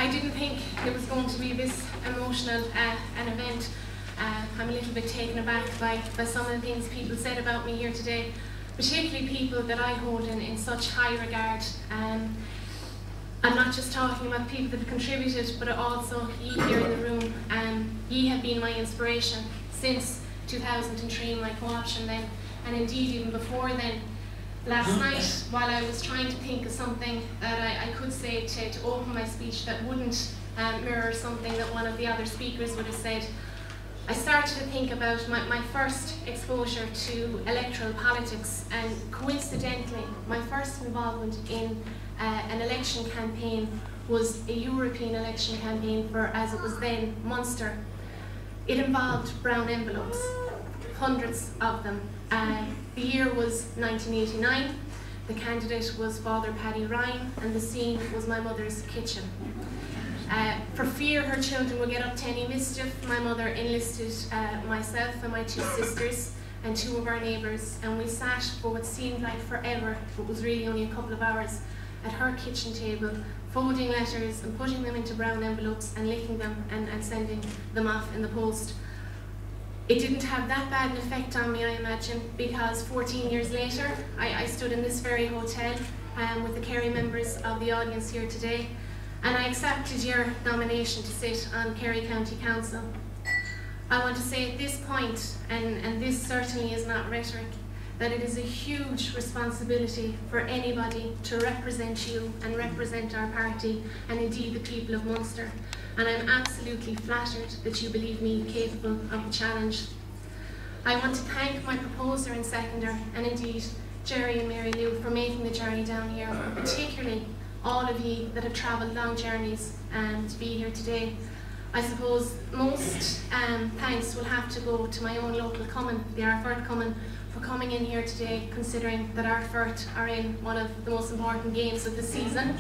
I didn't think it was going to be this emotional an event. I'm a little bit taken aback by some of the things people said about me here today, particularly people that I hold in such high regard. I'm not just talking about people that have contributed, but also ye here in the room. Ye have been my inspiration since 2003, my co-option then, and indeed even before then. Last night, while I was trying to think of something that I could say to open my speech that wouldn't mirror something that one of the other speakers would have said, I started to think about my first exposure to electoral politics, and coincidentally, my first involvement in an election campaign was a European election campaign for, as it was then, Munster. It involved brown envelopes, hundreds of them. The year was 1989, the candidate was Father Paddy Ryan, and the scene was my mother's kitchen. For fear her children would get up to any mischief, my mother enlisted myself and my 2 sisters and 2 of our neighbours, and we sat for what seemed like forever, but was really only a couple of hours, at her kitchen table, folding letters and putting them into brown envelopes and licking them and sending them off in the post. It didn't have that bad an effect on me, I imagine, because 14 years later, I stood in this very hotel with the Kerry members of the audience here today, and I accepted your nomination to sit on Kerry County Council. I want to say at this point, and this certainly is not rhetoric, that it is a huge responsibility for anybody to represent you and represent our party, and indeed the people of Munster. And I'm absolutely flattered that you believe me capable of the challenge. I want to thank my proposer and seconder, and indeed Jerry and Mary Lou, for making the journey down here, and particularly all of you that have travelled long journeys to be here today. I suppose most thanks will have to go to my own local Cummon, the Ardfert Cummon, for coming in here today, considering that Ardfert are in one of the most important games of the season.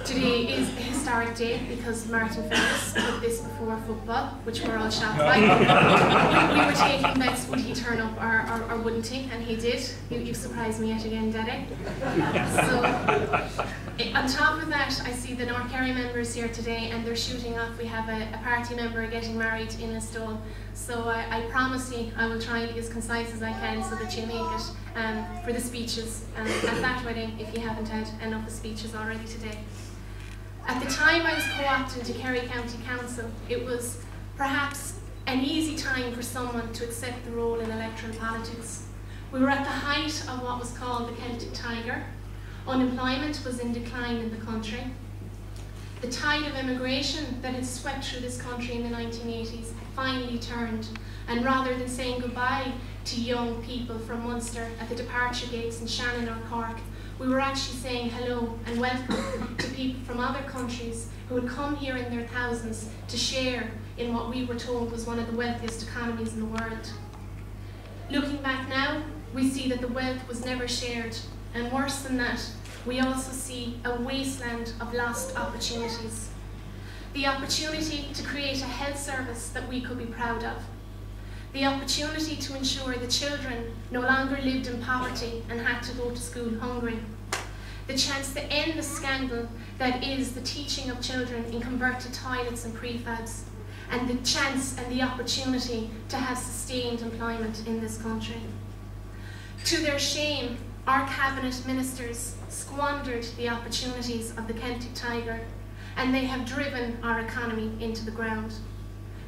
Today is a historic day because Martin Ferris put this before football, which we're all shocked by. We were taking bets, would he turn up or wouldn't he? And he did. You surprised me yet again, Daddy. So, on top of that, I see the North Kerry members here today, and they're shooting off. We have a party member getting married in Listowel. So I promise you I will try and be as concise as I can so that you make it for the speeches at that wedding, if you haven't had enough of speeches already today. At the time I was co-opted to Kerry County Council, it was perhaps an easy time for someone to accept the role in electoral politics. We were at the height of what was called the Celtic Tiger. Unemployment was in decline in the country. The tide of immigration that had swept through this country in the 1980s had finally turned, and rather than saying goodbye to young people from Munster at the departure gates in Shannon or Cork, we were actually saying hello and welcome to people from other countries who had come here in their thousands to share in what we were told was one of the wealthiest economies in the world. Looking back now, we see that the wealth was never shared, and worse than that, we also see a wasteland of lost opportunities. The opportunity to create a health service that we could be proud of. The opportunity to ensure the children no longer lived in poverty and had to go to school hungry. The chance to end the scandal that is the teaching of children in converted toilets and prefabs. And the chance and the opportunity to have sustained employment in this country. To their shame, our cabinet ministers squandered the opportunities of the Celtic Tiger, and they have driven our economy into the ground.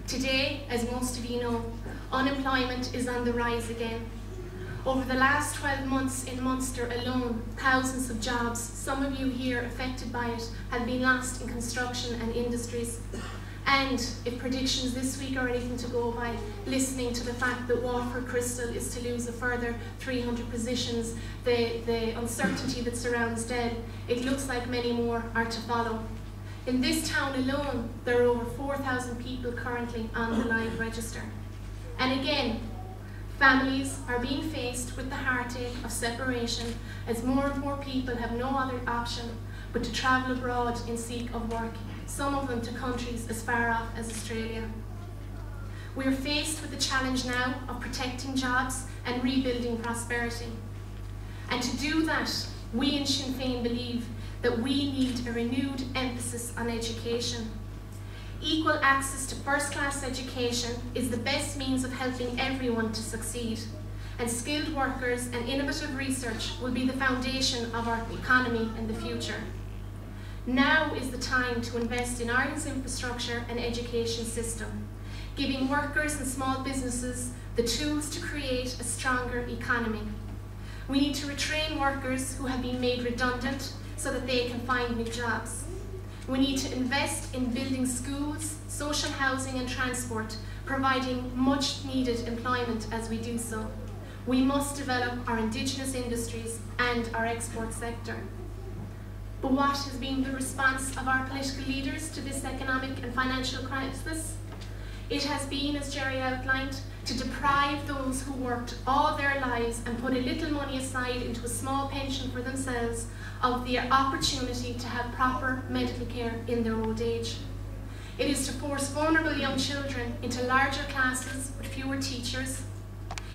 Today, as most of you know, unemployment is on the rise again. Over the last 12 months in Munster alone, thousands of jobs, some of you here affected by it, have been lost in construction and industries. And if predictions this week are anything to go by, listening to the fact that Waterford Crystal is to lose a further 300 positions, the uncertainty that surrounds Dell, it looks like many more are to follow. In this town alone, there are over 4,000 people currently on the live register. And again, families are being faced with the heartache of separation as more and more people have no other option but to travel abroad in seek of work, some of them to countries as far off as Australia. We are faced with the challenge now of protecting jobs and rebuilding prosperity. And to do that, we in Sinn Fein believe that we need a renewed emphasis on education. Equal access to first-class education is the best means of helping everyone to succeed, and skilled workers and innovative research will be the foundation of our economy in the future. Now is the time to invest in Ireland's infrastructure and education system, giving workers and small businesses the tools to create a stronger economy. We need to retrain workers who have been made redundant so that they can find new jobs. We need to invest in building schools, social housing and transport, providing much needed employment as we do so. We must develop our indigenous industries and our export sector. But what has been the response of our political leaders to this economic and financial crisis? It has been, as Jerry outlined, to deprive those who worked all their lives and put a little money aside into a small pension for themselves of the opportunity to have proper medical care in their old age. It is to force vulnerable young children into larger classes with fewer teachers,